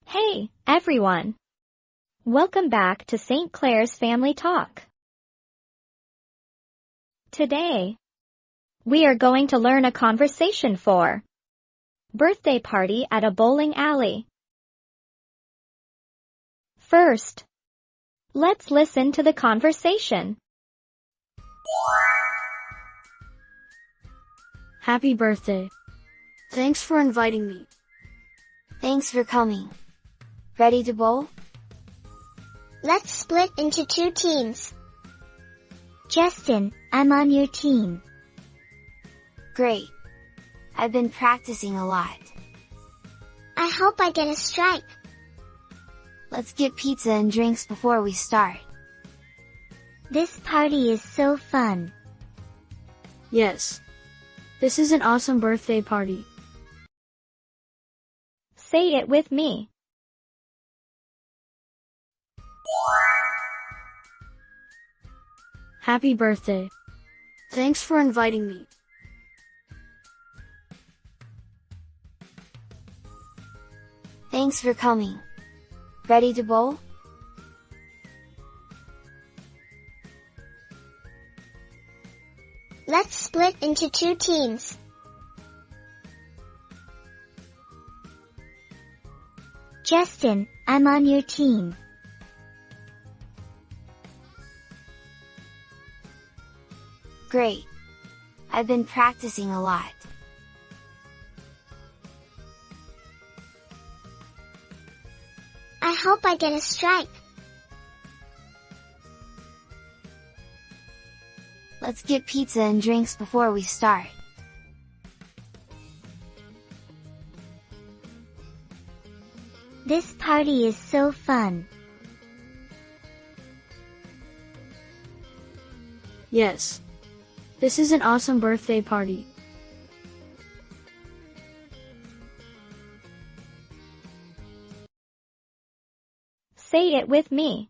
Hey, everyone! Welcome back to St. Clair's Family Talk. Today, we are going to learn a conversation for birthday party at a bowling alley. First, let's listen to the conversation. Happy birthday. Thanks for inviting me. Thanks for coming. Ready to bowl? Let's split into 2 teams. Justin, I'm on your team. Great. I've been practicing a lot. I hope I get a strike. Let's get pizza and drinks before we start. This party is so fun. Yes. This is an awesome birthday party. Say it with me. Happy birthday. Thanks for inviting me. Thanks for coming. Ready to bowl? Let's split into 2 teams. Justin, I'm on your team. Great. I've been practicing a lot. I hope I get a strike. Let's get pizza and drinks before we start. This party is so fun. Yes. This is an awesome birthday party. Say it with me.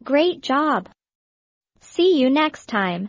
Great job! See you next time.